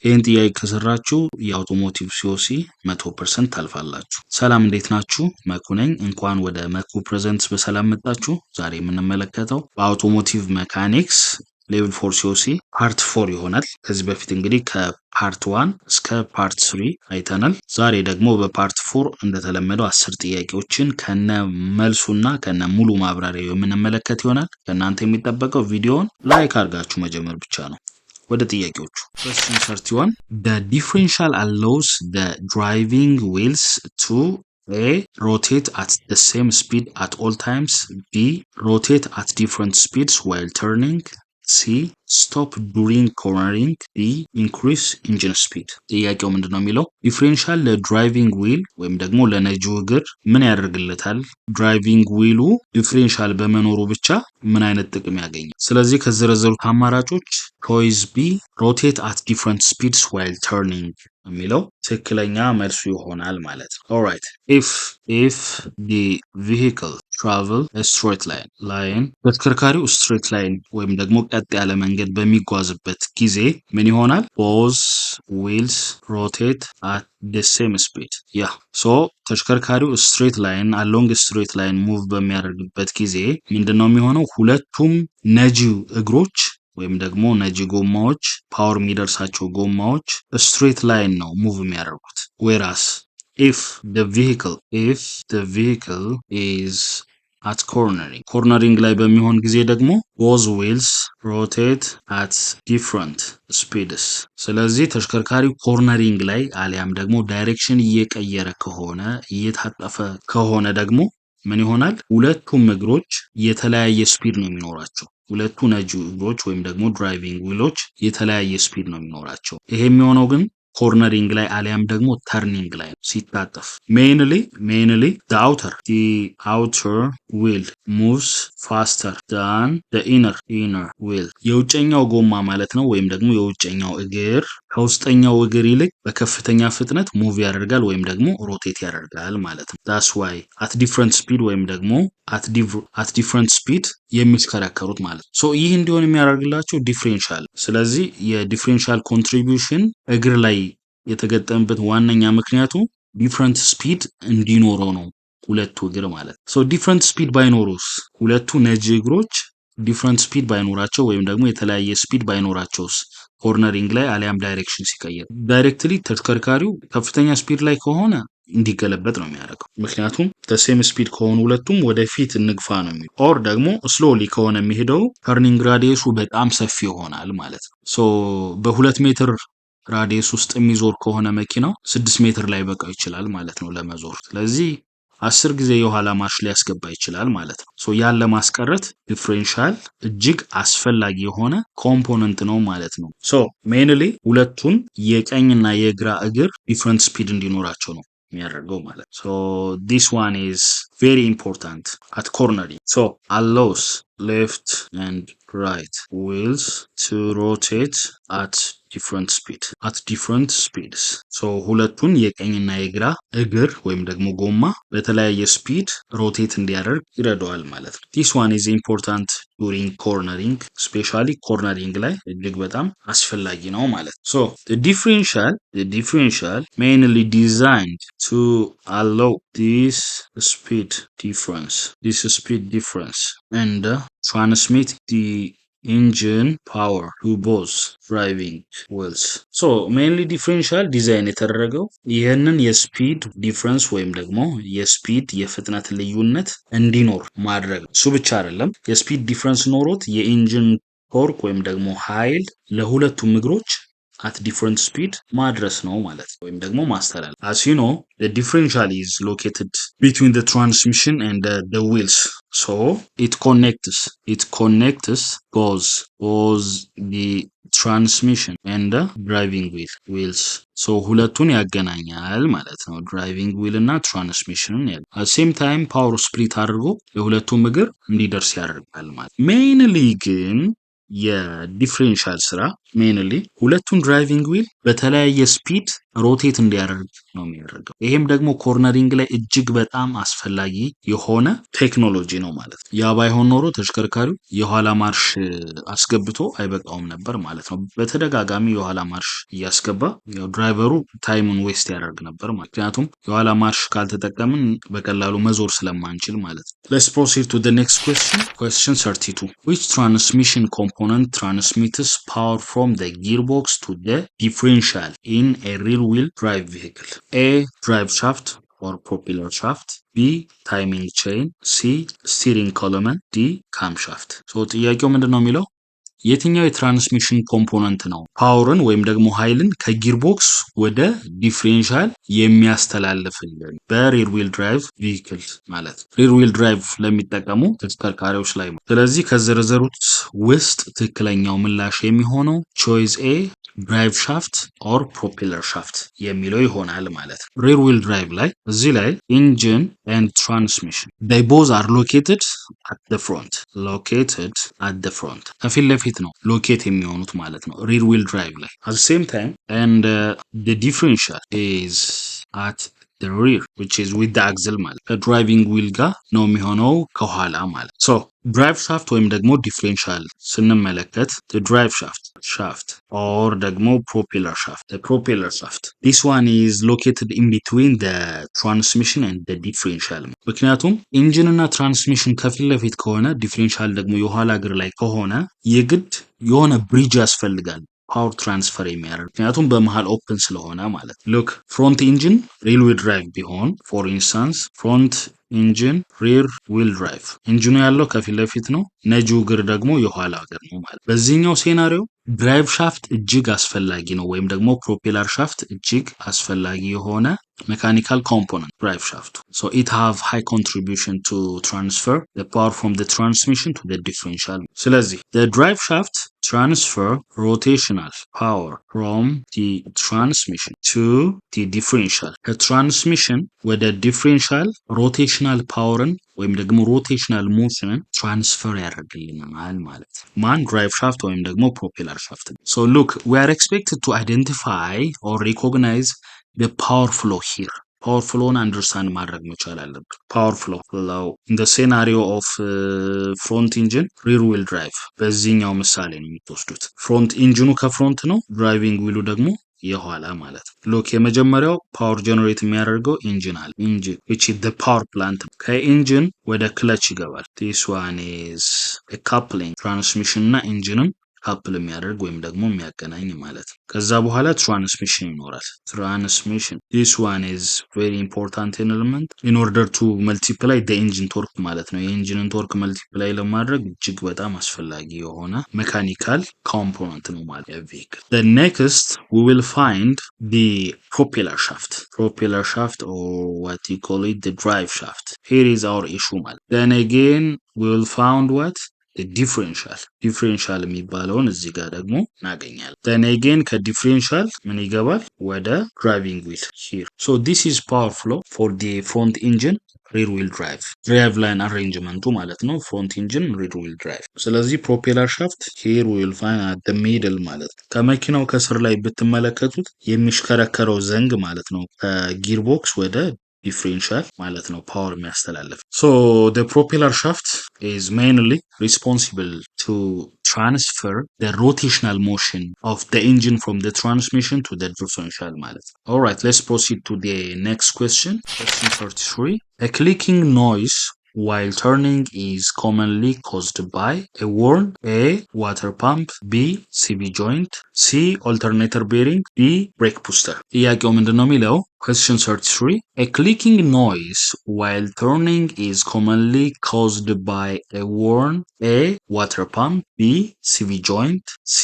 ይህን ጥያቄ ከሰራችሁ የአውቶሞቲቭ ሲኦሲ 100% ታልፋላችሁ። ሰላም እንዴት ናችሁ? መኩ ነኝ። እንኳን ወደ መኩ ፕሬዘንትስ በሰላም መጣችሁ። ዛሬ የምንመለከተው በአውቶሞቲቭ ሜካኒክስ ሌቭል 4 ሲኦሲ ፓርት 4 ይሆናል። ከዚህ በፊት እንግዲህ ከፓርት 1 እስከ ፓርት 3 አይተናል። ዛሬ ደግሞ በፓርት 4 እንደተለመደው 10 ጥያቄዎችን ከነ መልሱና ከነ ሙሉ ማብራሪያው የምንመለከት ይሆናል። ከእናንተ የሚጠበቀው ቪዲዮውን ላይክ አድርጋችሁ መጀመር ብቻ ነው። ወደ ጥያቄዎቹ question 31 the differential allows the driving wheels to A. rotate at the same speed at all times, B. rotate at different speeds while turning, C. stop during cornering, D. increase engine speed። ጥያቄው ምንድነው የሚለው ዲፍሬንሻል ለድራይቪንግ ዊል ወይም ደግሞ ለነጂው እግር ምን ያደርግለታል? ድራይቪንግ ዊሉ ዲፍሬንሻል በመኖሩ ብቻ ምን አይነት ጥቅም ያገኛል? ስለዚህ ከዘረዘሩት አማራጮች ቾይስ ቢ ሮቴት አት ዲፍረንት ስፒድስ ዋይል ተርኒንግ የሚለው ትክክለኛ መልሱ ይሆናል ማለት ነው። ኦልራይት if the vehicle travel a straight line ተሽከርካሪው ስትሬት ላይን ወይም ደግሞ ቀጥ ያለ መንገድ በሚጓዝበት ጊዜ ምን ይሆናል? both wheels rotate at the same speed ተሽከርካሪው ስትሬት ላይን along ስትሬት ላይን ሙቭ በሚያደርግበት ጊዜ ምንድነው የሚሆነው? ሁለቱም ነጂው እግሮች ወይም ደግሞ ነጂ ጎማዎች ፓወር የሚደርሳቸው ጎማዎች ስትሬት ላይን ነው ሙቭ የሚያደርጉት። whereas if the vehicle is at cornering ላይ በሚሆን ጊዜ ደግሞ both wheels rotate at different speeds። ስለዚህ ተሽከርካሪው ኮርነሪንግ ላይ አሊያም ደግሞ ዳይሬክሽን እየቀየረ ከሆነ እየታጠፈ ከሆነ ደግሞ ምን ይሆናል? ሁለቱም እግሮች የተለያየ ስፒድ ነው የሚኖራቸው። ሁለቱ ነጂ እግሮች ወይም ደግሞ ድራይቪንግ ዊሎች የተለያየ ስፒድ ነው የሚኖራቸው። ይሄ የሚሆነው ግን ኮርነሪንግ ላይ አሊያም ደግሞ ተርኒንግ ላይ ሲታጠፍ mainly the outer wheel moves faster than the inner wheel የውጨኛው ጎማ ማለት ነው ወይም ደግሞ የውጨኛው እግር ከውስጠኛው እግር ይልቅ በከፍተኛ ፍጥነት ሙቭ ያደርጋል ወይም ደግሞ ሮቴት ያደርጋል ማለት ነው። that's why at different speed ወይም ደግሞ at different speed የሚሽከረከሩት ማለት ነው። ይህ እንዲሆን የሚያደርግላቸው ዲፍሬንሻል። ስለዚህ የዲፍሬንሻል ኮንትሪቢዩሽን እግር ላይ የተገጠመበት ዋነኛ ምክንያቱ ዲፍረንት ስፒድ እንዲኖረው ነው ሁለቱ እግር ማለት ነው። ዲፍረንት ስፒድ ባይኖሩስ ሁለቱ ነጂ እግሮች ዲፍረንት ስፒድ ባይኖራቸው ወይም ደግሞ የተለያየ ስፒድ ባይኖራቸውስ ኮርነሪንግ ላይ አሊያም ዳይሬክሽን ሲቀየር ዳይሬክትሊ ተሽከርካሪው ከፍተኛ ስፒድ ላይ ከሆነ እንዲገለበጥ ነው የሚያደርገው። ምክንያቱም ተሴም ስፒድ ከሆኑ ሁለቱም ወደፊት እንግፋ ነው የሚለው። ኦር ደግሞ ስሎሊ ከሆነ የሚሄደው ተርኒንግ ራዲየሱ በጣም ሰፊ ይሆናል ማለት ነው። በ2 ሜትር ራዲየስ ውስጥ የሚዞር ከሆነ መኪናው 6 ሜትር ላይ በቃው ይችላል ማለት ነው ለመዞር። ስለዚህ 10 ጊዜ የኋላ ማርሽ ሊያስገባ ይችላል ማለት ነው። ያን ለማስቀረት ዲፍሬንሻል እጅግ አስፈላጊ የሆነ ኮምፖነንት ነው ማለት ነው። mainly ሁለቱን የቀኝና የግራ እግር ዲፍረንት ስፒድ እንዲኖራቸው ነው የሚያደርገው ማለት ነው። this one is very important at cornering. allows left and right wheels to rotate at different speeds. ሁለቱን የቀኝና የግራ እግር ወይም ደግሞ ጎማ በተለያየ ስፒድ ሮቴት እንዲያደርግ ይረዳዋል ማለት ነው። this one is important during cornering, especially cornering ላይ እጅግ በጣም አስፈላጊ ነው ማለት ነው። the differential mainly designed to allow this speed difference and transmit the engine power to both driving wheels. mainly differential ዲዛይን የተደረገው ይህንን የስፒድ ዲፍረንስ ወይም ደግሞ የስፒድ የፍጥነት ልዩነት እንዲኖር ማድረግ። እሱ ብቻ አይደለም፣ የስፒድ ዲፍረንስ ኖሮት የኢንጂን ቶርክ ወይም ደግሞ ኃይል ለሁለቱም እግሮች at different speed ማድረስ ነው ማለት ነው ወይም ደግሞ ማስተላለፍ። as you know the differential is located between the transmission and the wheels, it connects both the transmission and the driving wheels. ሁለቱን ያገናኛል ማለት ነው ድራይቪንግ ዊል እና ትራንስሚሽንን at the same time ፓወር ስፕሊት አድርጎ ለሁለቱም እግር እንዲደርስ ያደርጋል ማለት። mainly ግን የዲፍሬንሻል ስራ mainly ሁለቱን ድራይቪንግ ዊል በተለያየ ስፒድ ሮቴት እንዲያደርግ ነው የሚያደርገው። ይሄም ደግሞ ኮርነሪንግ ላይ እጅግ በጣም አስፈላጊ የሆነ ቴክኖሎጂ ነው ማለት ነው። ያ ባይሆን ኖሮ ተሽከርካሪው የኋላ ማርሽ አስገብቶ አይበቃውም ነበር ማለት ነው። በተደጋጋሚ የኋላ ማርሽ እያስገባ ያው ድራይቨሩ ታይሙን ዌስት ያደርግ ነበር ማለት ምክንያቱም የኋላ ማርሽ ካልተጠቀምን በቀላሉ መዞር ስለማንችል ማለት ነው። Let's proceed to the next question. Question 32. Which transmission component transmits power from the gearbox to the differential in a rear-wheel drive vehicle? A. Drive shaft or propeller shaft. B. Timing chain. C. Steering column. D. camshaft. So ጥያቄው ምንድነው የሚለው የትኛው የትራንስሚሽን ኮምፖነንት ነው ፓወርን ወይም ደግሞ ኃይልን ከጊርቦክስ ወደ ዲፍሬንሻል የሚያስተላልፍልን በሪር ዊል ድራይቭ ቪክል ማለት ሪር ዊል ድራይቭ ለሚጠቀሙ ተሽከርካሪዎች ላይ ነው። ስለዚህ ከዘረዘሩት ውስጥ ትክክለኛው ምላሽ የሚሆነው ቾይስ ኤ ድራይቭ ሻፍት ኦር ፕሮፔለር ሻፍት የሚለው ይሆናል ማለት ነው። ሪር ዊል ድራይቭ ላይ እዚህ ላይ ኢንጂን ኤንድ ትራንስሚሽን they both are located at the front ከፊት ለፊት ነው ሎኬት የሚሆኑት ማለት ነው ሪር ዊል ድራይቭ ላይ at the same time and the differential is at the rear which is with the axle ማለት ከድራይቪንግ ዊል ጋር ነው የሚሆነው ከኋላ ማለት so ድራይቭ ሻፍት ወይም ደግሞ ዲፍሬንሻል ስንመለከት the drive shaft or ደግሞ propeller shaft this one is located in between the transmission and the differential ምክንያቱም ኢንጂን እና ትራንስሚሽን ከፊት ለፊት ከሆነ ዲፍሬንሻል ደግሞ የኋላ እግር ላይ ከሆነ የግድ የሆነ ብሪጅ ያስፈልጋል ፓወር ትራንስፈር የሚያደርግ ምክንያቱም በመሃል ኦፕን ስለሆነ ማለት ሉክ ፍሮንት ኢንጂን ሪር ዊል ድራይቭ ቢሆን ፎር ኢንስታንስ ፍሮንት ኢንጂን ሪር ዊል ድራይቭ ኢንጂኑ ያለው ከፊት ለፊት ነው ነጂው እግር ደግሞ የኋላ እግር ነው ማለት በዚህኛው ሴናሪዮ ድራይቭ ሻፍት እጅግ አስፈላጊ ነው ወይም ደግሞ ፕሮፔለር ሻፍት እጅግ አስፈላጊ የሆነ mechanical component drive shaft so it have high contribution to transfer the power from the transmission to the differential ስለዚህ the drive shaft transfer rotational power from the transmission to the differential ከትራንስሚሽን ወደ ዲፍሬንሻል ሮቴሽናል ፓወርን ወይም ደግሞ ሮቴሽናል ሞሽንን ትራንስፈር ያደርግልናል ማለት ማን ድራይቭ ሻፍት ወይም ደግሞ ፕሮፔለር ሻፍት so look we are expected to identify or recognize the power flow here power flow understand ማድረግ መቻል አለብን power flow in the scenario of front engine rear wheel drive በዚህኛው ምሳሌ ነው የምትወስዱት ፍሮንት ኢንጂኑ ከፍሮንት ነው ድራይቪንግ ዊሉ ደግሞ የኋላ ማለት ሎክ የመጀመሪያው ፓወር ጀነሬት የሚያደርገው ኢንጂን አለ ኢንጂን which is the power plant ከኢንጂን ወደ ክለች ይገባል this one is a coupling ትራንስሚሽን እና ኢንጂንን ካፕል የሚያደርግ ወይም ደግሞ የሚያገናኝ ማለት ከዛ በኋላ ትራንስሚሽን ይኖራል ትራንስሚሽን this one is very important element in order to multiply the engine torque ማለት ነው የኢንጂንን ቶርክ መልቲፕላይ ለማድረግ እጅግ በጣም አስፈላጊ የሆነ ሜካኒካል ኮምፖነንት ነው ማለት የቬሂክል the next we will find the propeller shaft or what you call it the drive shaft here is our issue ማለት then again we will found what the differential የሚባለውን እዚህ ጋር ደግሞ እናገኛለን then again ከዲፍሬንሻል ምን ይገባል ወደ driving wheel here so this is power flow for the front engine rear wheel drive line arrangement ማለት ነው front engine rear wheel drive ስለዚህ propeller shaft here we will find at the middle ማለት ነው ከመኪናው ከስር ላይ ብትመለከቱት የሚሽከረከረው ዘንግ ማለት ነው ከጊርቦክስ ወደ differential ማለት ነው ፓወር የሚያስተላልፍ so the propeller shaft is mainly responsible to transfer the rotational motion of the engine from the transmission to the differential ማለት all right let's proceed to the next question 33 a clicking noise while turning is commonly caused by a worn A. water pump B. CV joint C. alternator bearing D. brake booster ጥያቄው ምንድነው የሚለው question 33 a clicking noise while turning is commonly caused by a worn A. water pump B. CV joint C.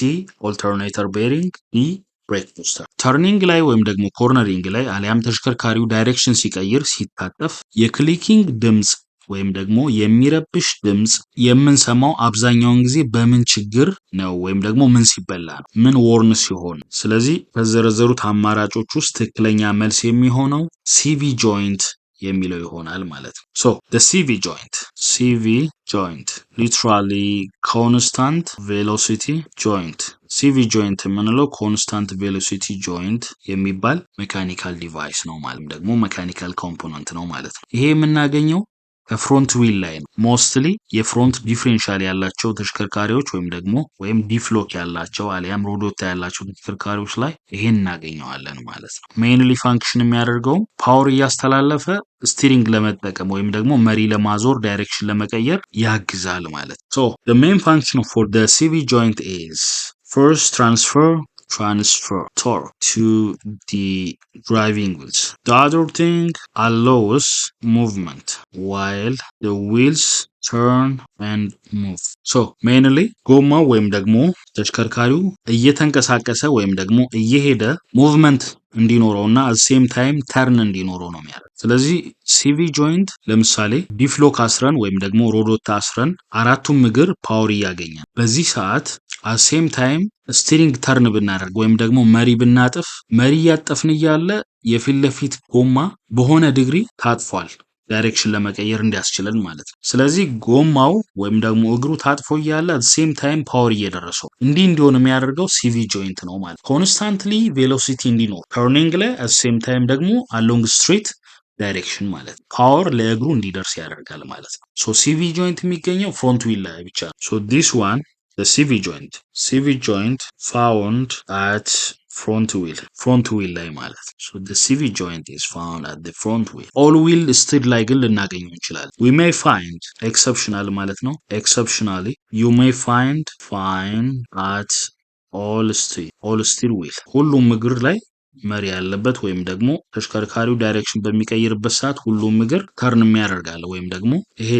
alternator bearing D. brake booster ተርኒንግ ላይ ወይም ደግሞ ኮርነሪንግ ላይ አሊያም ተሽከርካሪው ዳይሬክሽን ሲቀይር ሲታጠፍ የክሊኪንግ ድምጽ ወይም ደግሞ የሚረብሽ ድምጽ የምንሰማው አብዛኛውን ጊዜ በምን ችግር ነው ወይም ደግሞ ምን ሲበላ ነው ምን ወርን ሲሆን ስለዚህ ከዘረዘሩት አማራጮች ውስጥ ትክክለኛ መልስ የሚሆነው CV joint የሚለው ይሆናል ማለት ነው። ሶ the CV joint literally constant velocity joint CV joint የምንለው constant velocity joint የሚባል ሜካኒካል ዲቫይስ ነው ማለት ደግሞ ሜካኒካል ኮምፖነንት ነው ማለት ነው። ይሄ የምናገኘው ከፍሮንት ዊል ላይ ነው። ሞስትሊ የፍሮንት ዲፍሬንሻል ያላቸው ተሽከርካሪዎች ወይም ዲፍሎክ ያላቸው አሊያም ሮዶታ ያላቸው ተሽከርካሪዎች ላይ ይሄን እናገኘዋለን ማለት ነው። ሜይንሊ ፋንክሽን የሚያደርገው ፓወር እያስተላለፈ ስቲሪንግ ለመጠቀም ወይም ደግሞ መሪ ለማዞር ዳይሬክሽን ለመቀየር ያግዛል ማለት ነው። So the main function for the CV joint is first transfer torque to the driving wheels. The other thing allows movement while the wheels turn and move. So mainly ጎማው ወይም ደግሞ ተሽከርካሪው እየተንቀሳቀሰ ወይም ደግሞ እየሄደ ሙቭመንት እንዲኖረውና at same time ተርን እንዲኖረው ነው የሚያደርገው። ስለዚህ CV joint ለምሳሌ ዲፍሎክ አስረን ወይም ደግሞ ሮዶታ አስረን አራቱም እግር ፓወር እያገኛል። በዚህ ሰዓት at same time ስቲሪንግ ተርን ብናደርግ ወይም ደግሞ መሪ ብናጥፍ መሪ እያጠፍን እያለ የፊት ለፊት ጎማ በሆነ ዲግሪ ታጥፏል ዳይሬክሽን ለመቀየር እንዲያስችለን ማለት ነው። ስለዚህ ጎማው ወይም ደግሞ እግሩ ታጥፎ እያለ at same time ፓወር እየደረሰው እንዲሆን የሚያደርገው CV joint ነው ማለት ኮንስታንትሊ ቬሎሲቲ እንዲኖር ተርኒንግ ላይ at same time ደግሞ along straight ዳይሬክሽን ማለት ነው። ፓወር ለእግሩ እንዲደርስ ያደርጋል ማለት ነው። ሶ CV joint የሚገኘው ፍሮንት ዊል ላይ ብቻ ነው። ሶ this one the CV joint found at front wheel ላይ ማለት ነው። So the CV joint is found at the front wheel. All wheel steer ላይ ግን ልናገኘው እንችላለን። We may find exceptional ማለት ነው። Exceptionally you may find at all steer wheel ሁሉም እግር ላይ መሪ ያለበት ወይም ደግሞ ተሽከርካሪው ዳይሬክሽን በሚቀይርበት ሰዓት ሁሉም እግር ተርን የሚያደርጋል ወይም ደግሞ ይሄ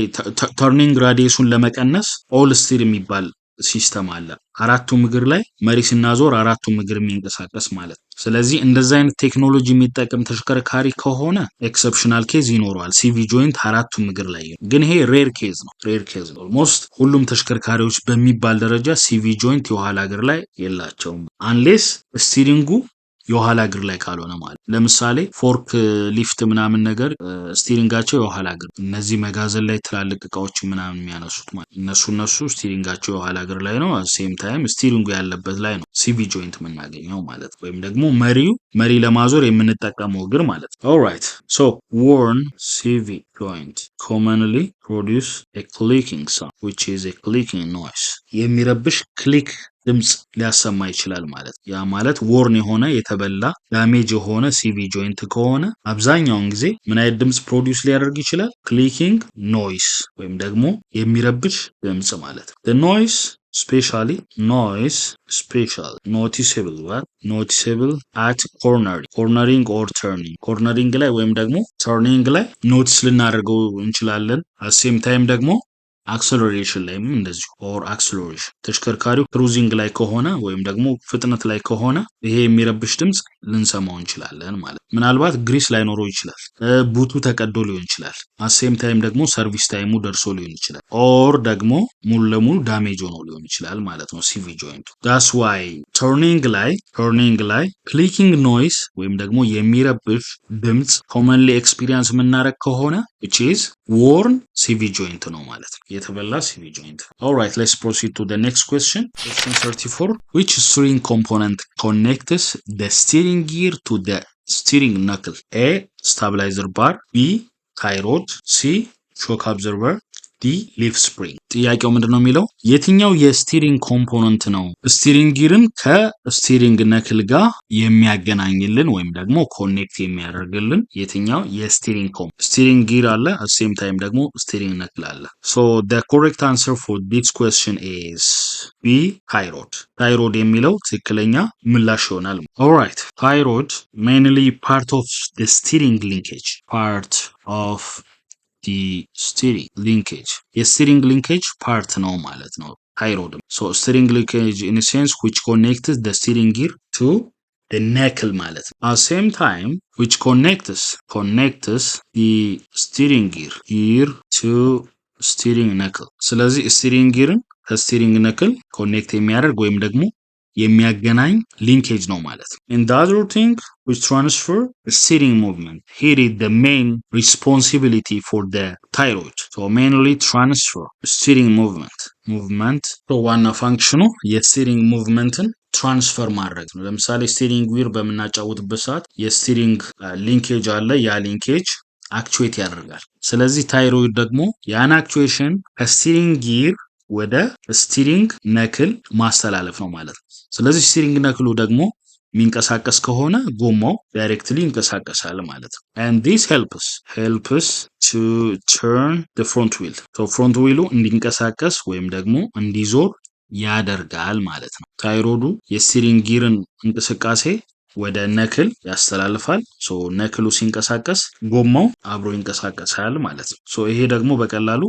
ተርኒንግ ራዲየሱን ለመቀነስ ኦል ስቲር የሚባል ሲስተም አለ። አራቱም እግር ላይ መሪ ስናዞር አራቱም እግር የሚንቀሳቀስ ማለት ነው። ስለዚህ እንደዛ አይነት ቴክኖሎጂ የሚጠቀም ተሽከርካሪ ከሆነ ኤክሰፕሽናል ኬዝ ይኖረዋል CV joint አራቱም እግር ላይ ግን ይሄ ሬር ኬዝ ነው። ኦልሞስት ሁሉም ተሽከርካሪዎች በሚባል ደረጃ CV joint የኋላ እግር ላይ የላቸውም አንሌስ ስቲሪንጉ የኋላ እግር ላይ ካልሆነ ማለት ለምሳሌ ፎርክ ሊፍት ምናምን ነገር ስቲሪንጋቸው የኋላ እግር እነዚህ መጋዘን ላይ ትላልቅ እቃዎች ምናምን የሚያነሱት ማለት እነሱ ስቲሪንጋቸው የኋላ እግር ላይ ነው። ሴም ታይም ስቲሪንጉ ያለበት ላይ ነው CV joint የምናገኘው ማለት ወይም ደግሞ መሪ ለማዞር የምንጠቀመው እግር ማለት ነው። ኦልራይት ሶ worn CV joint commonly produce a clicking sound which is a clicking noise የሚረብሽ ክሊክ ድምጽ ሊያሰማ ይችላል ማለት ያ ማለት ወርን የሆነ የተበላ ዳሜጅ የሆነ CV joint ከሆነ አብዛኛውን ጊዜ ምን አይነት ድምጽ ፕሮዲዩስ ሊያደርግ ይችላል? ክሊኪንግ ኖይስ ወይም ደግሞ የሚረብሽ ድምጽ ማለት ነው። the noise noticeable at cornering or turning ላይ ወይም ደግሞ turning ላይ ኖቲስ ልናደርገው እንችላለን። at same time ደግሞ አክሰለሬሽን ላይም እንደዚሁ ኦር አክሰለሬሽን ተሽከርካሪው ክሩዚንግ ላይ ከሆነ ወይም ደግሞ ፍጥነት ላይ ከሆነ ይሄ የሚረብሽ ድምጽ ልንሰማው እንችላለን ማለት ምናልባት ግሪስ ላይኖረው ይችላል ቡቱ ተቀዶ ሊሆን ይችላል አሴም ታይም ደግሞ ሰርቪስ ታይሙ ደርሶ ሊሆን ይችላል ኦር ደግሞ ሙሉ ለሙሉ ዳሜጅ ሆኖ ሊሆን ይችላል ማለት ነው CV joint that's why turning ላይ clicking noise ወይም ደግሞ የሚረብሽ ድምጽ commonly experience የምናደርግ ከሆነ which is worn CV joint ነው ማለት ነው የተበላ CV joint. Alright, let's proceed to the next question. Question 34. Which steering component connects the steering gear to the steering knuckle? A. Stabilizer bar. B. tie rod. C. shock absorber. ዲ ሊፍ ስፕሪንግ ጥያቄው ምንድነው የሚለው የትኛው የስቲሪንግ ኮምፖነንት ነው ስቲሪንግ ጊርን ከስቲሪንግ ነክል ጋር የሚያገናኝልን ወይም ደግሞ ኮኔክት የሚያደርግልን የትኛው ስቲሪንግ ጊር አለ at same time ደግሞ ስቲሪንግ ነክል አለ so the correct answer for this question is B tie rod የሚለው ትክክለኛ ምላሽ ይሆናል alright tie rod mainly part of the steering linkage የስቲሪንግ ሊንኬጅ ፓርት ነው ማለት ነው tie rod so steering linkage in a sense which connects the steering gear to the knuckle ማለት ነው at same time which connects the steering gear to steering knuckle ስለዚህ steering gearን ከsteering knuckle ኮኔክት የሚያደርግ ወይም ደግሞ የሚያገናኝ ሊንኬጅ ነው ማለት ነው። and the other thing which transfer steering movement, here is the main responsibility for the thyroid, so mainly transfer steering movement so ዋና ፋንክሽኑ የስቲሪንግ ሙቭመንትን ትራንስፈር ማድረግ ነው። ለምሳሌ ስቲሪንግ ዊር በምናጫውትበት ሰዓት የስቲሪንግ ሊንኬጅ አለ። ያ ሊንኬጅ አክቹዌት ያደርጋል። ስለዚህ ታይሮይድ ደግሞ ያን አክቹዌሽን ከስቲሪንግ ጊር ወደ ስቲሪንግ ነክል ማስተላለፍ ነው ማለት ነው። ስለዚህ ስቲሪንግ ነክሉ ደግሞ የሚንቀሳቀስ ከሆነ ጎማው ዳይሬክትሊ ይንቀሳቀሳል ማለት ነው። and this helps to turn the front wheel, so front wheel እንዲንቀሳቀስ ወይም ደግሞ እንዲዞር ያደርጋል ማለት ነው። ታይሮይዱ የስቲሪንግ ጊርን እንቅስቃሴ ወደ ነክል ያስተላልፋል። ሶ ነክሉ ሲንቀሳቀስ ጎማው አብሮ ይንቀሳቀሳል ማለት ነው። ሶ ይሄ ደግሞ በቀላሉ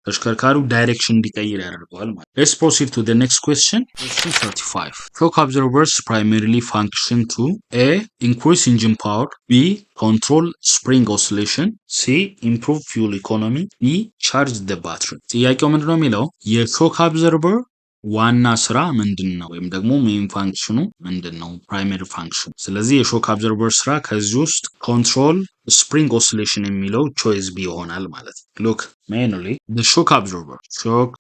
ተሽከርካሪው ዳይሬክሽን እንዲቀይር ያደርገዋል ማለት ነው። Let's proceed to the next question 35. Shock absorbers primarily function to A. increase engine power, B. control spring oscillation, C. improve fuel economy, D. charge the battery. ጥያቄው ምንድነው የሚለው የሾክ አብዘርቨር ዋና ስራ ምንድነው ወይም ደግሞ ሜን ፋንክሽኑ ምንድነው ፕራይመሪ ፋንክሽን። ስለዚህ የሾክ አብዘርቨር ስራ ከዚህ ውስጥ ኮንትሮል ስፕሪንግ ኦሲሌሽን የሚለው ቾይስ ቢ ይሆናል ማለት ነው። ሉክ mainly the shock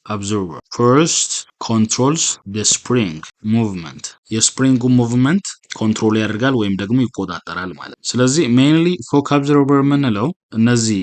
absorber first controls the spring movement, የስፕሪንጉ ሙቭመንት ኮንትሮል ያደርጋል ወይም ደግሞ ይቆጣጠራል ማለት ነው። ስለዚህ mainly shock absorber የምንለው እነዚህ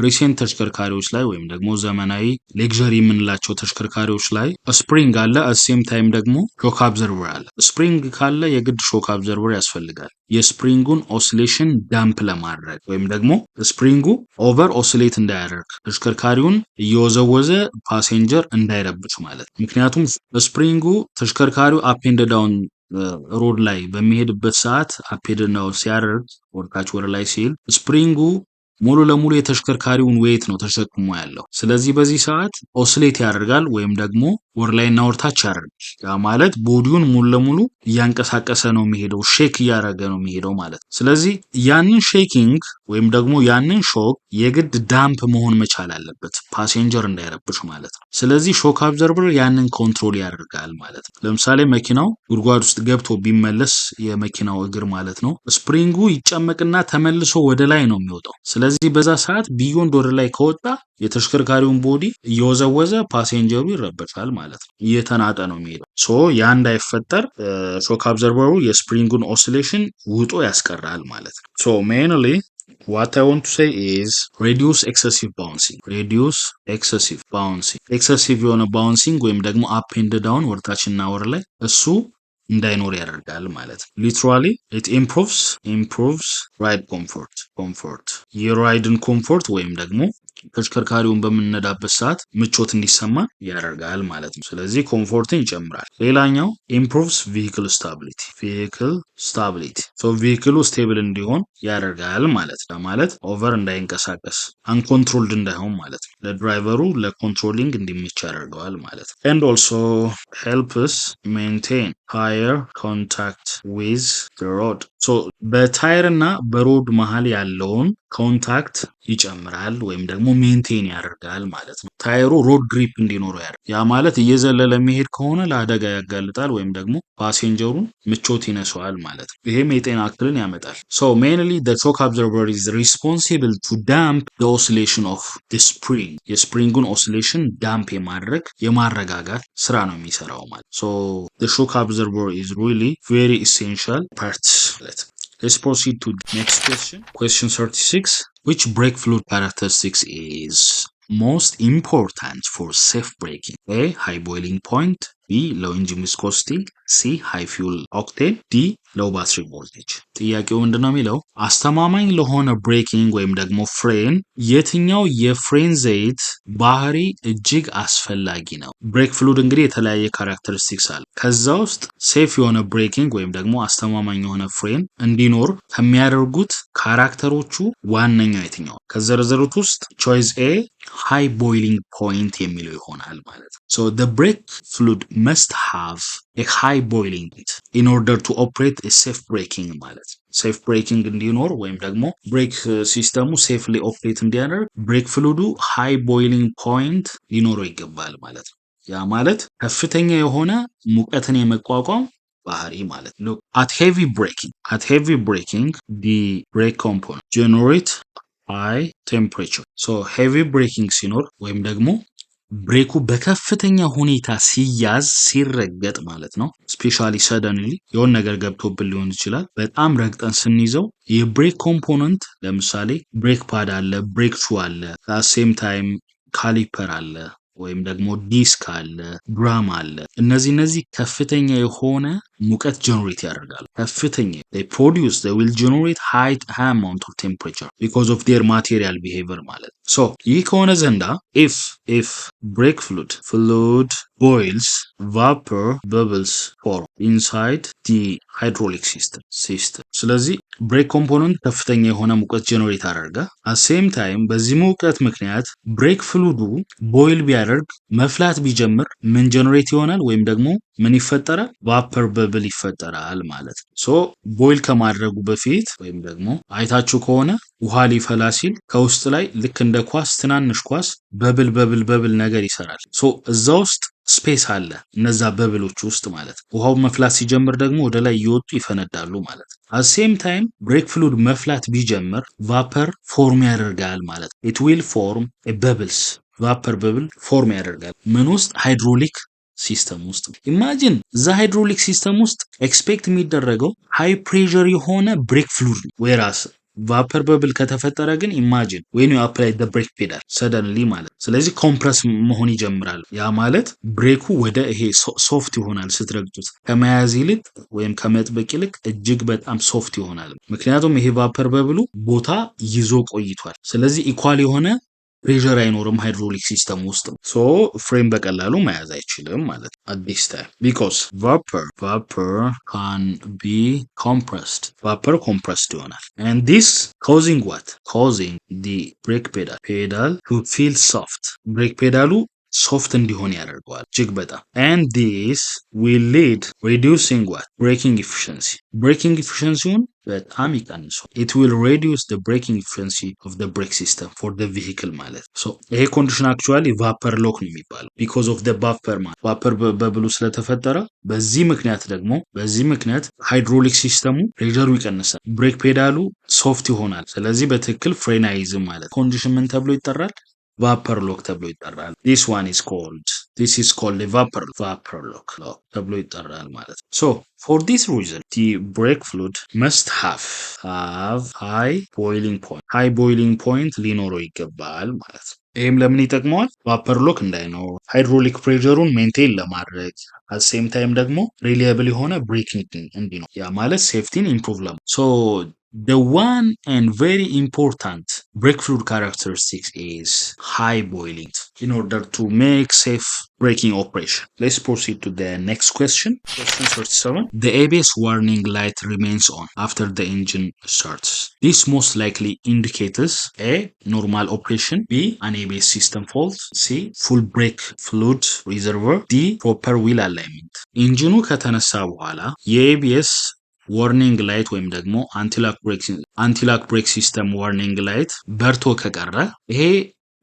ሪሴንት ተሽከርካሪዎች ላይ ወይም ደግሞ ዘመናዊ ሌክዠሪ የምንላቸው ተሽከርካሪዎች ላይ ስፕሪንግ አለ፣ ሴም ታይም ደግሞ ሾክ አብዘርቨር አለ። ስፕሪንግ ካለ የግድ ሾክ አብዘርቨር ያስፈልጋል የስፕሪንጉን ኦሲሌሽን ዳምፕ ለማድረግ ወይም ደግሞ ስፕሪንጉ ኦቨር ኦሲሌት እንዳያደርግ ተሽከርካሪውን እየወዘወዘ ፓሴንጀር እንዳይረብሽ ማለት ነው። ምክንያቱም ስፕሪንጉ ተሽከርካሪው አፕ ኤንድ ዳውን ሮድ ላይ በሚሄድበት ሰዓት አፕ ኤንድ ዳውን ሲያደርግ ወርታች ወደ ላይ ሲል ስፕሪንጉ ሙሉ ለሙሉ የተሽከርካሪውን ዌይት ነው ተሸክሞ ያለው። ስለዚህ በዚህ ሰዓት ኦሲሌት ያደርጋል ወይም ደግሞ ወር ላይና ወርታች ያደርጋል። ያ ማለት ቦዲውን ሙሉ ለሙሉ እያንቀሳቀሰ ነው የሚሄደው፣ ሼክ እያደረገ ነው የሚሄደው ማለት ነው። ስለዚህ ያንን ሼኪንግ ወይም ደግሞ ያንን ሾክ የግድ ዳምፕ መሆን መቻል አለበት ፓሴንጀር እንዳይረብሽ ማለት ነው። ስለዚህ ሾክ አብዘርቨር ያንን ኮንትሮል ያደርጋል ማለት ነው። ለምሳሌ መኪናው ጉድጓድ ውስጥ ገብቶ ቢመለስ የመኪናው እግር ማለት ነው ስፕሪንጉ ይጨመቅና ተመልሶ ወደ ላይ ነው የሚወጣው። ስለዚህ በዛ ሰዓት ቢዮንድ ወደ ላይ ከወጣ የተሽከርካሪውን ቦዲ እየወዘወዘ ፓሴንጀሩ ይረበሻል ማለት ነው። እየተናጠ ነው የሚሄደው። ሶ ያ እንዳይፈጠር ሾክ አብዘርቨሩ የስፕሪንጉን ኦሲሌሽን ውጦ ያስቀራል ማለት ነው። ሶ ሜንሊ what I want to say is reduce excessive bouncing. excessive የሆነ ባውንሲንግ ወይም ደግሞ አፕ ኤንድ ዳውን ወርታችንና ወር ላይ እሱ እንዳይኖር ያደርጋል ማለት ነው። ሊትራሊ it improves ride comfort የራይድን ኮምፎርት ወይም ደግሞ ተሽከርካሪውን በምንነዳበት ሰዓት ምቾት እንዲሰማ ያደርጋል ማለት ነው። ስለዚህ ኮምፎርትን ይጨምራል። ሌላኛው improves vehicle stability so ቬሂክሉ ስቴብል እንዲሆን ያደርጋል ማለት ነው። ማለት ኦቨር እንዳይንቀሳቀስ አንኮንትሮልድ እንዳይሆን ማለት ነው። ለድራይቨሩ ለኮንትሮሊንግ እንዲመች ያደርገዋል ማለት ነው። and also helps maintain higher contact with the road so በታየር እና በሮድ መሃል ያለውን ኮንታክት ይጨምራል ወይም ደግሞ ሜንቴን ያደርጋል ማለት ነው። ታየሩ ሮድ ግሪፕ እንዲኖረው ያደርጋል። ያ ማለት እየዘለለ መሄድ ከሆነ ለአደጋ ያጋልጣል ወይም ደግሞ ፓሴንጀሩን ምቾት ይነሳዋል ማለት ነው። ይሄም የጤና እክልን ያመጣል። so mainly the shock absorber is responsible to damp the oscillation of the spring, የስፕሪንጉን ኦሲሌሽን ዳምፕ የማረጋጋት ስራ ነው የሚሰራው ማለት so the shock absorber is really very essential part. Let's proceed to the next question. Question 36. Which brake fluid characteristics is most important for safe braking? A. High boiling point, B. low engine viscosity, C. high fuel octane, D. low battery voltage. ጥያቄው ምንድነው የሚለው አስተማማኝ ለሆነ ብሬኪንግ ወይም ደግሞ ፍሬን የትኛው የፍሬን ዘይት ባህሪ እጅግ አስፈላጊ ነው? ብሬክ ፍሉድ እንግዲህ የተለያየ ካራክተሪስቲክስ አለ። ከዛ ውስጥ ሴፍ የሆነ ብሬኪንግ ወይም ደግሞ አስተማማኝ የሆነ ፍሬን እንዲኖር ከሚያደርጉት ካራክተሮቹ ዋነኛው የትኛው? ከዘረዘሩት ውስጥ ቾይስ ኤ ሃይ ቦይሊንግ ፖይንት የሚለው ይሆናል ማለት ነው። so the brake fluid must have a high boiling point in order to operate a safe braking ማለት ነው። ሴፍ ብሬኪንግ እንዲኖር ወይም ደግሞ ብሬክ ሲስተሙ ሴፍሊ ኦፕሬት እንዲያደርግ ብሬክ ፍሉዱ ሃይ ቦይሊንግ ፖይንት ሊኖረው ይገባል ማለት ነው። ያ ማለት ከፍተኛ የሆነ ሙቀትን የመቋቋም ባህሪ ማለት ነው። at heavy braking the brake component generate high temperature so heavy braking ሲኖር ወይም ደግሞ ብሬኩ በከፍተኛ ሁኔታ ሲያዝ ሲረገጥ ማለት ነው። ስፔሻሊ ሰደንሊ የሆነ ነገር ገብቶብን ሊሆን ይችላል። በጣም ረግጠን ስንይዘው የብሬክ ኮምፖነንት ለምሳሌ ብሬክ ፓድ አለ፣ ብሬክ ሹ አለ፣ ሴም ታይም ካሊፐር አለ ወይም ደግሞ ዲስክ አለ፣ ድራም አለ። እነዚህ ከፍተኛ የሆነ ሙቀት ጀነሬት ያደርጋሉ። ከፍተኛ they will generate high amount of temperature because of their material behavior ማለት ነው። so ይህ ከሆነ ዘንዳ if brake fluid boils vapor bubbles form inside the hydraulic system ስለዚህ ብሬክ ኮምፖነንት ከፍተኛ የሆነ ሙቀት ጀነሬት አደረገ። at same time በዚህ ሙቀት ምክንያት ብሬክ ፍሉዱ ቦይል ቢያደርግ መፍላት ቢጀምር ምን ጀነሬት ይሆናል ወይም ደግሞ ምን ይፈጠራል? ቫፐር በብል ይፈጠራል ማለት ነው። ሶ ቦይል ከማድረጉ በፊት ወይም ደግሞ አይታችሁ ከሆነ ውሃ ሊፈላ ሲል ከውስጥ ላይ ልክ እንደ ኳስ ትናንሽ ኳስ በብል ነገር ይሰራል። ሶ እዛ ውስጥ ስፔስ አለ እነዛ በብሎች ውስጥ ማለት ነው። ውሃው መፍላት ሲጀምር ደግሞ ወደ ላይ እየወጡ ይፈነዳሉ ማለት ነው። at same time ብሬክ ፍሉድ መፍላት ቢጀምር ቫፐር ፎርም ያደርጋል ማለት ነው። it will form a bubbles ቫፐር በብል ፎርም ያደርጋል ምን ውስጥ? ሃይድሮሊክ ሲስተም ውስጥ። ኢማጂን እዛ ሃይድሮሊክ ሲስተም ውስጥ ኤክስፔክት የሚደረገው ሃይ ፕሬሸር የሆነ ብሬክ ፍሉድ ወይራስ ቫፐር በብል ከተፈጠረ ግን ኢማጂን when you apply the brake pedal suddenly ማለት ስለዚህ ኮምፕረስ መሆን ይጀምራል። ያ ማለት ብሬኩ ወደ ይሄ ሶፍት ይሆናል ስትረግጡት ከመያዝ ይልቅ ወይም ከመጥበቅ ይልቅ እጅግ በጣም ሶፍት ይሆናል። ምክንያቱም ይሄ ቫፐር በብሉ ቦታ ይዞ ቆይቷል። ስለዚህ ኢኳል የሆነ ፕሬሸር አይኖርም ሃይድሮሊክ ሲስተም ውስጥ ሶ ፍሬም በቀላሉ መያዝ አይችልም ማለት ነው። at this time because vapor can be compressed ይሆናል and this causing the brake pedal to feel soft ብሬክ ፔዳሉ ሶፍት እንዲሆን ያደርገዋል እጅግ በጣም and this will lead reducing braking efficiencyውን በጣም ይቀንሷል። it will reduce the braking efficiency of the brake system for the vehicle ማለት so ይሄ ኮንዲሽን አክቹአሊ ቫፐር ሎክ ነው የሚባለው because of the ቫፐር በብሉ ስለተፈጠረ በዚህ ምክንያት ሃይድሮሊክ ሲስተሙ ፕሬሸሩ ይቀንሳል፣ ብሬክ ፔዳሉ ሶፍት ይሆናል። ስለዚህ በትክክል ፍሬን አይዝም ማለት ኮንዲሽን ምን ተብሎ ይጠራል? ቫፐር ሎክ ተብሎ ይጠራል። this is called a vapor lock ተብሎ ይጠራል ማለት ነው። so for this reason the brake fluid must have high boiling point ሊኖረው ይገባል ማለት ነው። ይህም ለምን ይጠቅመዋል? ቫፐር ሎክ እንዳይኖር ሃይድሮሊክ ፕሬሸሩን ሜንቴን ለማድረግ at same time ደግሞ ሪሊየብል የሆነ ብሬኪንግ እንዲኖር ያ ማለት ሴፍቲን ኢምፕሩቭ ለማድረግ so the one and very important brake fluid characteristics is high boiling in order to make safe braking operation. Let's proceed to the next question. Question 37. The ABS warning light remains on after the engine starts. This most likely indicates A. Normal operation, B. An ABS system fault, C. Full brake fluid reservoir, D. Proper wheel alignment. ኢንጂኑ ከተነሳ በኋላ የኤቢኤስ ዋርኒንግ ላይት ወይም ደግሞ አንቲላክ ብሬክ ሲስተም ዋርኒንግ ላይት በርቶ ከቀረ ይሄ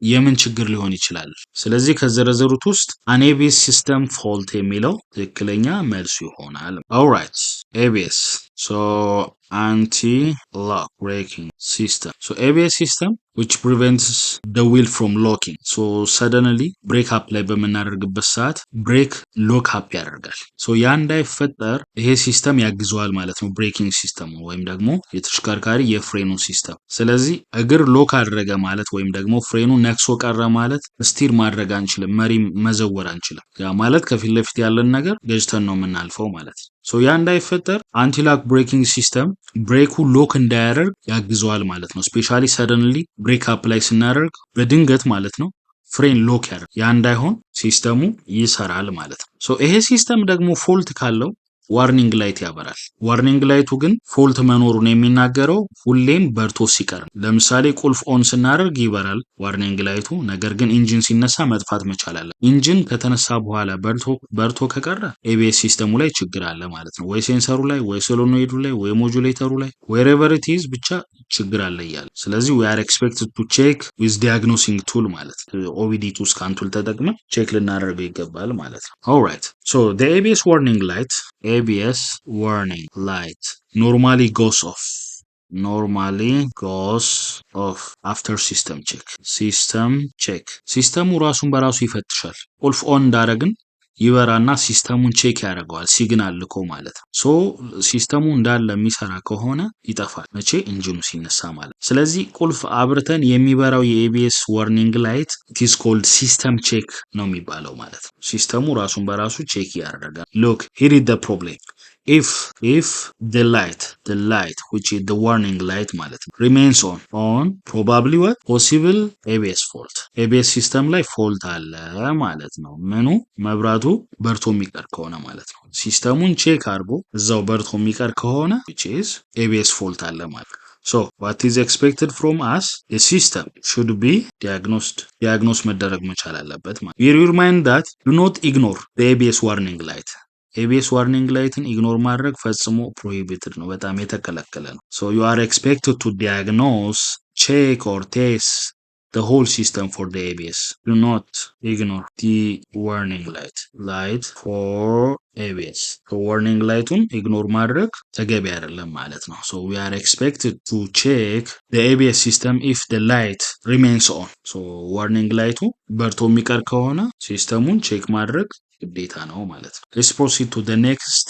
የምን ችግር ሊሆን ይችላል? ስለዚህ ከዘረዘሩት ውስጥ አን ኤቢኤስ ሲስተም ፎልት የሚለው ትክክለኛ መልሱ ይሆናል። ኦልራይት ኤቢኤስ so anti-lock braking system so ABS system which prevents the wheel from locking so suddenly brake up ላይ በመናደርግበት ሰዓት ብሬክ ሎክ አፕ ያደርጋል so ያ እንዳይፈጠር ይሄ ሲስተም ያግዘዋል ማለት ነው ብሬኪንግ ሲስተሙ ወይም ደግሞ የተሽከርካሪ የፍሬኑ ሲስተም። ስለዚህ እግር ሎክ አደረገ ማለት ወይም ደግሞ ፍሬኑ ነክሶ ቀረ ማለት ስቲር ማድረግ አንችልም፣ መሪ መዘወር አንችልም። ያ ማለት ከፊት ለፊት ያለን ነገር ገጭተን ነው የምናልፈው ማለት ነው። ሶ ያ እንዳይፈጠር አንቲላክ ብሬኪንግ ሲስተም ብሬኩ ሎክ እንዳያደርግ ያግዘዋል ማለት ነው። ስፔሻሊ ሰደንሊ ብሬክ አፕ ላይ ስናደርግ በድንገት ማለት ነው ፍሬን ሎክ ያደርግ ያ እንዳይሆን ሲስተሙ ይሰራል ማለት ነው። ሶ ይሄ ሲስተም ደግሞ ፎልት ካለው ዋርኒንግ ላይት ያበራል። ዋርኒንግ ላይቱ ግን ፎልት መኖሩን የሚናገረው ሁሌም በርቶ ሲቀር፣ ለምሳሌ ቁልፍ ኦን ስናደርግ ይበራል ዋርኒንግ ላይቱ፣ ነገር ግን ኢንጂን ሲነሳ መጥፋት መቻል አለ። ኢንጂን ከተነሳ በኋላ በርቶ ከቀረ ኤቢኤስ ሲስተሙ ላይ ችግር አለ ማለት ነው። ወይ ሴንሰሩ ላይ፣ ወይ ሶሎኖይዱ ላይ፣ ወይ ሞጁሌተሩ ላይ wherever it is ብቻ ችግር አለ እያለ። ስለዚህ we are expected to check with diagnosing tool ማለት OBD2 ስካን ቱል ተጠቅመን ቼክ ልናደርገው ይገባል ማለት ነው። alright so the ABS warning light ABS warning light normally goes off. Normally goes off after system check. System check. ሲስተሙ ራሱን በራሱ ይፈትሻል። ቁልፍ ኦን እንዳደረግን ይበራና ሲስተሙን ቼክ ያደርገዋል ሲግናል ልኮ ማለት ነው። ሶ ሲስተሙ እንዳለ የሚሰራ ከሆነ ይጠፋል መቼ ኢንጂኑ ሲነሳ ማለት። ስለዚህ ቁልፍ አብርተን የሚበራው የኤቢኤስ ዋርኒንግ ላይት ኢትስ ኮልድ ሲስተም ቼክ ነው የሚባለው ማለት ነው። ሲስተሙ ራሱን በራሱ ቼክ ያደርጋል። ሉክ ሂር ኢዝ ዘ ፕሮብሌም if the light which is the warning light ማለት ነው remains on probably what possible ABS fault ABS ሲስተም ላይ ፎልት አለ ማለት ነው። ምኑ መብራቱ በርቶ የሚቀር ከሆነ ማለት ነው። ሲስተሙን ቼክ አድርጎ እዛው በርቶ የሚቀር ከሆነ which is ABS fault አለ ማለት ነው። So what is expected from us? The system should be diagnosed መደረግ መቻል አለበት ማለት። We remind that do not ignore the ABS warning light. ABS warning lighትን ኢግኖር ማድረግ ፈጽሞ prohibited ነው፣ በጣም የተከለከለ ነው። So you are expected to diagnose, check or test the whole system for the ABS. Do not ignore the warning light for ABS. So warning lightun ignore ማድረግ ተገቢ አይደለም ማለት ነው። So we are expected to check the ABS system if the light remains on. So warning lighቱ በርቶ የሚቀር ከሆነ ሲስተሙን ቼክ ማድረግ ግዴታ ነው ማለት ነው። Let's proceed to the next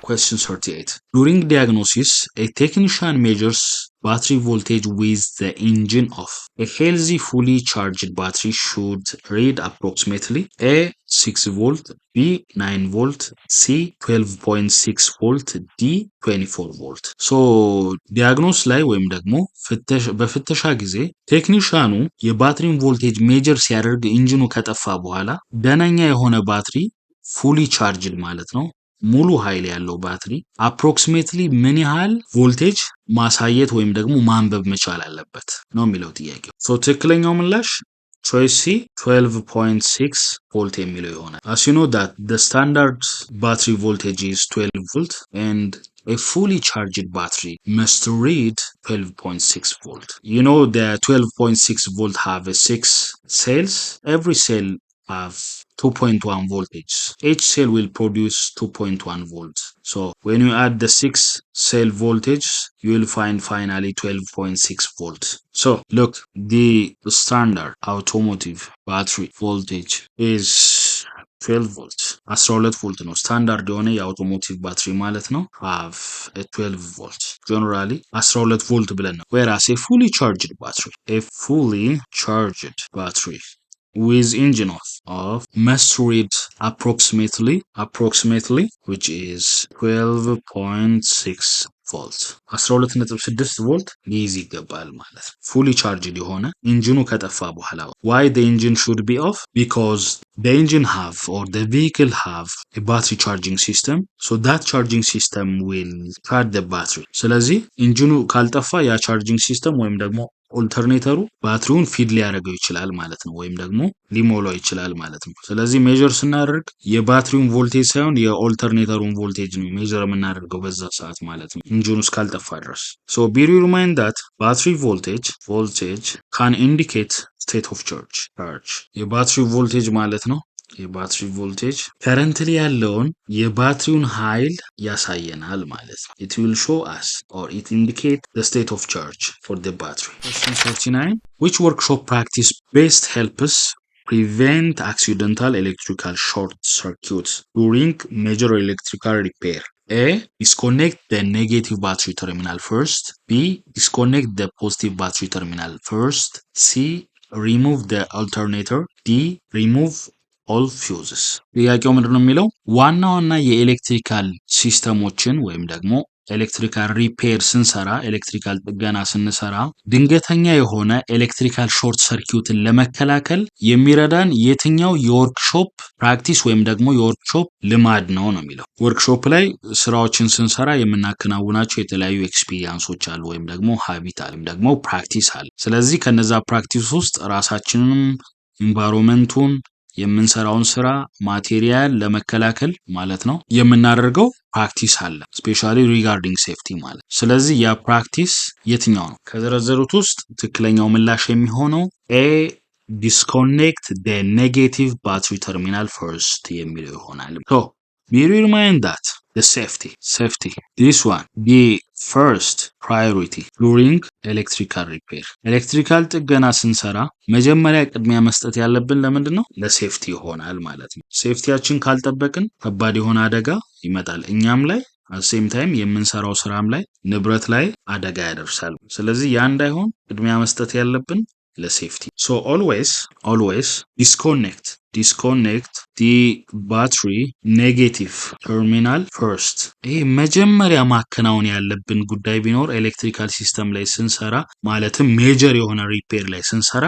question 38. During diagnosis, a technician measures battery voltage with the engine off. A healthy fully charged battery should read approximately A 6 volt, B 9 volt, C 12.6 volt, D 24 volt. So ዲያግኖስ ላይ ወይም ደግሞ በፍተሻ ጊዜ ቴክኒሻኑ የባትሪን ቮልቴጅ ሜጀር ሲያደርግ ኢንጂኑ ከጠፋ በኋላ ደነኛ የሆነ ባትሪ ፉሊ ቻርጅድ ማለት ነው ሙሉ ኃይል ያለው ባትሪ አፕሮክሲሜትሊ ምን ያህል ቮልቴጅ ማሳየት ወይም ደግሞ ማንበብ መቻል አለበት ነው የሚለው ጥያቄው። ሶ ትክክለኛው ምላሽ choice C 12.6 volt የሚለው ይሆናል። As you know that the standard battery voltage is 12 volt and a fully charged battery must read 12.6 volt. You know the 12.6 volt have a 6 cells. Every cell have 2.1 voltage. Each cell will produce 2.1 volts. So when you add the 6 cell voltage, you will find finally 12.6 volts. So look, the standard automotive battery voltage is 12 volt 12 volt ነው ስታንዳርድ የሆነ የአውቶሞቲቭ ባትሪ ማለት ነው have a 12 volt generally 12 volt ብለን ነው whereas a fully charged battery with engine off must read approximately which is 12.6 volt 12.6 volt ሊይዝ ይገባል ማለት ነው fully charged የሆነ ኢንጂኑ ከጠፋ በኋላ why the engine should be off because the engine have or the vehicle have a battery charging system so that charging system will charge the battery ስለዚህ ኢንጂኑ ካልጠፋ ያ ቻርጂንግ ሲስተም ወይም ደግሞ ኦልተርኔተሩ ባትሪውን ፊድ ሊያደርገው ይችላል ማለት ነው ወይም ደግሞ ሊሞላው ይችላል ማለት ነው ስለዚህ ሜጀር ስናደርግ የባትሪውን ቮልቴጅ ሳይሆን የኦልተርኔተሩን ቮልቴጅ ነው ሜጀር የምናደርገው በዛ ሰዓት ማለት ነው ኢንጂኑ እስካልጠፋ ድረስ so be remind that battery voltage can indicate state of charge የባትሪ ቮልቴጅ ማለት ነው የባትሪ ቮልቴጅ ከረንትሊ ያለውን የባትሪውን ኃይል ያሳየናል ማለት ነው it will show us or it indicate the state of charge for the battery. Question 39. Which workshop practice best helps prevent accidental electrical short circuits during major electrical repair? A. Disconnect the negative battery terminal first. B. Disconnect the positive battery terminal first. C. Remove the alternator. D. Remove all fuses. ጥያቄው ምንድነው የሚለው ዋና የኤሌክትሪካል ሲስተሞችን ወይም ደግሞ ኤሌክትሪካል ሪፔር ስንሰራ ኤሌክትሪካል ጥገና ስንሰራ ድንገተኛ የሆነ ኤሌክትሪካል ሾርት ሰርኪዩትን ለመከላከል የሚረዳን የትኛው የወርክሾፕ ፕራክቲስ ወይም ደግሞ የወርክሾፕ ልማድ ነው የሚለው ወርክሾፕ ላይ ስራዎችን ስንሰራ የምናከናውናቸው የተለያዩ ኤክስፒሪየንሶች አሉ ወይም ደግሞ ሃቢት አለ ወይም ደግሞ ፕራክቲስ አለ ስለዚህ ከነዛ ፕራክቲስ ውስጥ ራሳችንንም ኢንቫይሮንመንቱን የምንሰራውን ስራ ማቴሪያል ለመከላከል ማለት ነው የምናደርገው ፕራክቲስ አለ ስፔሻሊ ሪጋርዲንግ ሴፍቲ ማለት ስለዚህ ያ ፕራክቲስ የትኛው ነው ከዘረዘሩት ውስጥ ትክክለኛው ምላሽ የሚሆነው A disconnect the negative battery terminal first የሚለው ይሆናል so bear in mind that the safety, this one, the first priority during electrical repair. ኤሌክትሪካል ጥገና ስንሰራ መጀመሪያ ቅድሚያ መስጠት ያለብን ለምንድን ነው? ለሴፍቲ ይሆናል ማለት ነው። ሴፍቲያችን ካልጠበቅን ከባድ የሆነ አደጋ ይመጣል እኛም ላይ አሴም ታይም የምንሰራው ስራም ላይ ንብረት ላይ አደጋ ያደርሳል። ስለዚህ ያ እንዳይሆን ቅድሚያ መስጠት ያለብን ለሴፍቲ። so always disconnect the battery negative terminal first። ይሄ መጀመሪያ ማከናወን ያለብን ጉዳይ ቢኖር ኤሌክትሪካል ሲስተም ላይ ስንሰራ ማለትም ሜጀር የሆነ ሪፔር ላይ ስንሰራ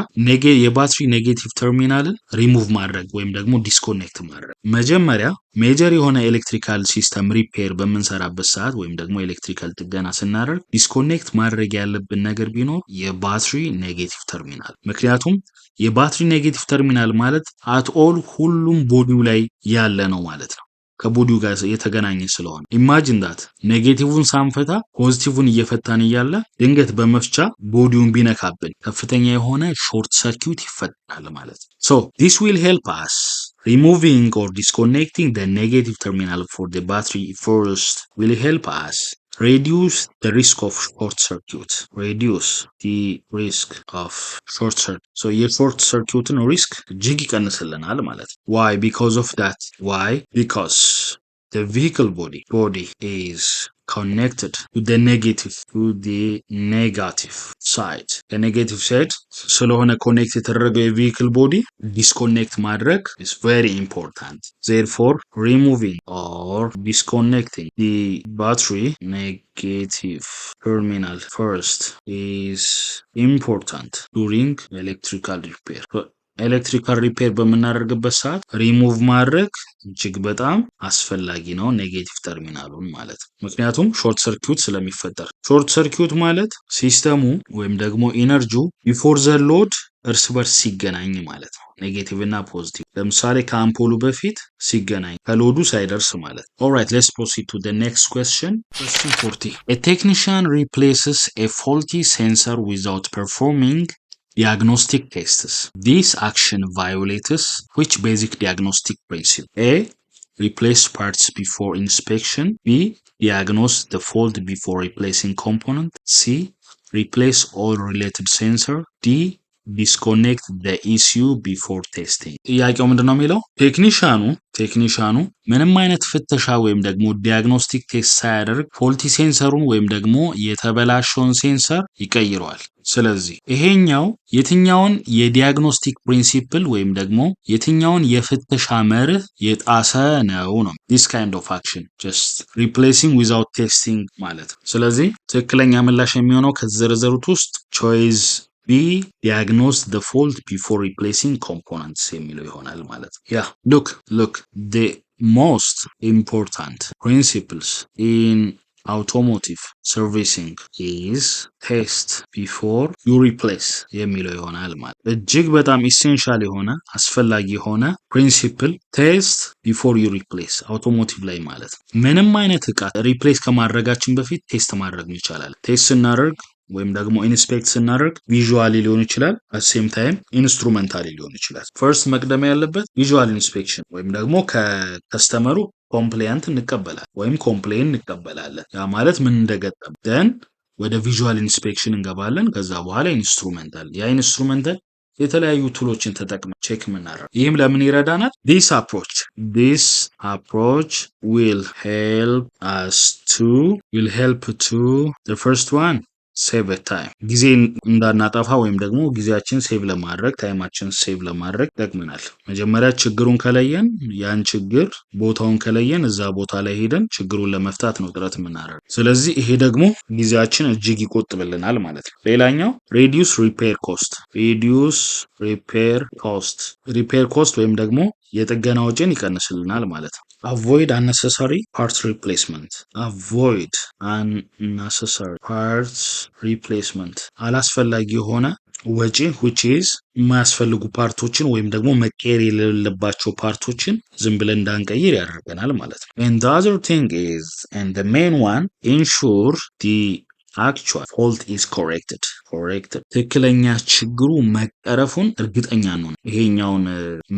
የባትሪ ኔጌቲቭ ተርሚናልን ሪሙቭ ማድረግ ወይም ደግሞ ዲስኮኔክት ማድረግ። መጀመሪያ ሜጀር የሆነ ኤሌክትሪካል ሲስተም ሪፔር በምንሰራበት ሰዓት ወይም ደግሞ ኤሌክትሪካል ጥገና ስናደርግ ዲስኮኔክት ማድረግ ያለብን ነገር ቢኖር የባትሪ ኔጌቲቭ ተርሚናል። ምክንያቱም የባትሪ ኔጌቲቭ ተርሚናል ማለት አት ኦል ሁሉም ቦዲው ላይ ያለ ነው ማለት ነው። ከቦዲው ጋር የተገናኘ ስለሆነ ኢማጂን ዳት ኔጌቲቭን ሳንፈታ ፖዚቲቭን እየፈታን እያለ ድንገት በመፍቻ ቦዲውን ቢነካብን ከፍተኛ የሆነ ሾርት ሰርኪዩት ይፈጠራል ማለት ነው። so this will help us removing or disconnecting the negative terminal for the battery first will help us reduce the risk of short circuit. so የሾርት ሰርኪዩትን ሪስክ እጅግ ይቀንስልናል ማለት ነው። why? because of that. why? because the vehicle body is connected to the negative side. the negative side ስለሆነ ኮኔክት የተደረገው የvehicle body disconnect ማድረግ is very important. therefore removing or disconnecting the battery negative terminal first is important during electrical repair. ኤሌክትሪካል ሪፔር በምናደርግበት ሰዓት ሪሙቭ ማድረግ እጅግ በጣም አስፈላጊ ነው ኔጌቲቭ ተርሚናሉን ማለት ነው። ምክንያቱም ሾርት ሰርኪዩት ስለሚፈጠር። ሾርት ሰርኪዩት ማለት ሲስተሙ ወይም ደግሞ ኢነርጂው ቢፎር ዘ ሎድ እርስ በርስ ሲገናኝ ማለት ነው። ኔጌቲቭ እና ፖዚቲቭ ለምሳሌ ከአምፖሉ በፊት ሲገናኝ ከሎዱ ሳይደርስ ማለት ነው። alright, let's proceed to the next question. Question 40. A technician replaces a faulty sensor without performing diagnostic tests. This action violates which basic diagnostic principle? A. Replace parts before inspection. B. Diagnose the fault before replacing component. C. Replace all related sensor. D. Disconnect the ECU before testing. ጥያቄው ምንድነው የሚለው ቴክኒሻኑ ምንም አይነት ፍተሻ ወይም ደግሞ ዲያግኖስቲክ ቴስት ሳያደርግ ፎልቲ ሴንሰሩን ወይም ደግሞ የተበላሸውን ሴንሰር ይቀይረዋል። ስለዚህ ይሄኛው የትኛውን የዲያግኖስቲክ ፕሪንሲፕል ወይም ደግሞ የትኛውን የፍተሻ መርህ የጣሰ ነው። this kind of action just replacing without testing ማለት ነው። ስለዚህ ትክክለኛ ምላሽ የሚሆነው ከተዘረዘሩት ውስጥ choice B. diagnose the fault before replacing components የሚለው ይሆናል ማለት ነው። yeah, look the most important principles in automotive servicing is test before you replace የሚለው ይሆናል ማለት እጅግ በጣም ኢሴንሻል የሆነ አስፈላጊ የሆነ ፕሪንሲፕል ቴስት ቢፎር ዩ ሪፕሌስ አውቶሞቲቭ ላይ ማለት ነው። ምንም አይነት እቃ ሪፕሌስ ከማድረጋችን በፊት ቴስት ማድረግ ይቻላል። ቴስት ስናደርግ ወይም ደግሞ ኢንስፔክት ስናደርግ ቪዥዋሊ ሊሆን ይችላል፣ at same time ኢንስትሩሜንታሊ ሊሆን ይችላል። ፈርስት መቅደም ያለበት ቪዥዋል ኢንስፔክሽን ወይም ደግሞ ከከስተመሩ ኮምፕሌንት እንቀበላለን ወይም ኮምፕሌን እንቀበላለን። ያ ማለት ምን እንደገጠም ደን ወደ ቪዥዋል ኢንስፔክሽን እንገባለን። ከዛ በኋላ ኢንስትሩሜንታል ኢንስትሩሜንታል የተለያዩ ቱሎችን ተጠቅመን ቼክ የምናደርግ። ይህም ለምን ይረዳናል? this approach will help to the first one save time ጊዜ እንዳናጠፋ ወይም ደግሞ ጊዜያችን ሴቭ ለማድረግ ታይማችን ሴቭ ለማድረግ ይጠቅመናል። መጀመሪያ ችግሩን ከለየን ያን ችግር ቦታውን ከለየን እዛ ቦታ ላይ ሄደን ችግሩን ለመፍታት ነው ጥረት የምናደርገው። ስለዚህ ይሄ ደግሞ ጊዜያችን እጅግ ይቆጥብልናል ማለት ነው። ሌላኛው reduce repair cost ወይም ደግሞ የጥገና ወጪን ይቀንስልናል ማለት ነው። avoid unnecessary parts replacement አላስፈላጊ የሆነ ወጪ which is የማያስፈልጉ ፓርቶችን ወይም ደግሞ መቀየር የሌለባቸው ፓርቶችን ዝም ብለን እንዳንቀይር ያደርገናል ማለት ነው። and the other thing is and the main one ensure the actual fault is corrected ትክክለኛ ችግሩ መቀረፉን እርግጠኛ ነው። ይሄኛውን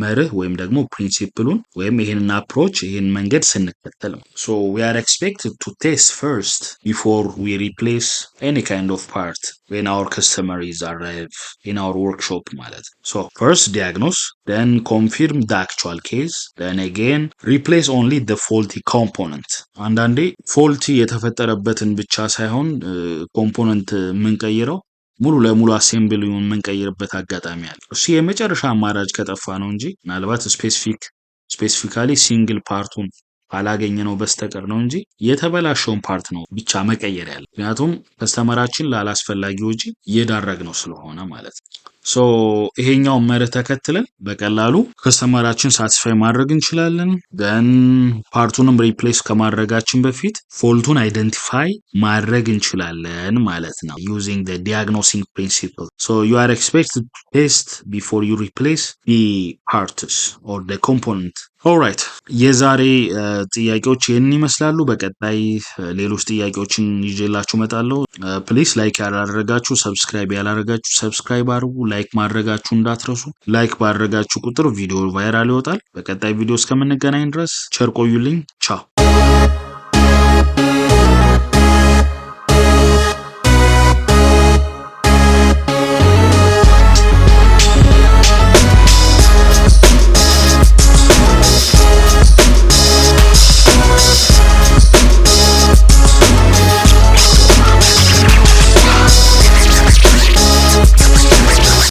መርህ ወይም ደግሞ ፕሪንሲፕሉን ወይም ይሄንን አፕሮች ይሄን መንገድ ስንከተል so we are expected to test first before we replace any kind of part when our customer is arrive in our workshop ማለት so first diagnose then confirm the actual case then again replace only the faulty component አንዳንዴ ፎልቲ የተፈጠረበትን ብቻ ሳይሆን ኮምፖነንት የምንቀይረው ሙሉ ለሙሉ አሴምብሊውን የምንቀይርበት አጋጣሚ አለ። እሱ የመጨረሻ አማራጭ ከጠፋ ነው እንጂ ምናልባት ስፔሲፊካሊ ሲንግል ፓርቱን አላገኘነው በስተቀር ነው እንጂ የተበላሸውን ፓርት ነው ብቻ መቀየር ያለ። ምክንያቱም ከስተመራችን ላላስፈላጊ ወጪ እየዳረግነው ስለሆነ ማለት ነው። ሶ ይሄኛው መርህ ተከትለን በቀላሉ ከስተመራችን ሳቲስፋይ ማድረግ እንችላለን። ደን ፓርቱንም ሪፕሌስ ከማድረጋችን በፊት ፎልቱን አይደንቲፋይ ማድረግ እንችላለን ማለት ነው using the diagnosing principle. So you are expected to test before you replace the parts or the component. ኦልራይት የዛሬ ጥያቄዎች ይህንን ይመስላሉ። በቀጣይ ሌሎች ጥያቄዎችን ይዤላችሁ እመጣለሁ። ፕሊስ ላይክ ያላደረጋችሁ ሰብስክራይብ ያላደረጋችሁ ሰብስክራይብ አድርጉ። ላይክ ማድረጋችሁ እንዳትረሱ። ላይክ ባደረጋችሁ ቁጥር ቪዲዮ ቫይራል ይወጣል። በቀጣይ ቪዲዮ እስከምንገናኝ ድረስ ቸር ቆዩልኝ። ቻው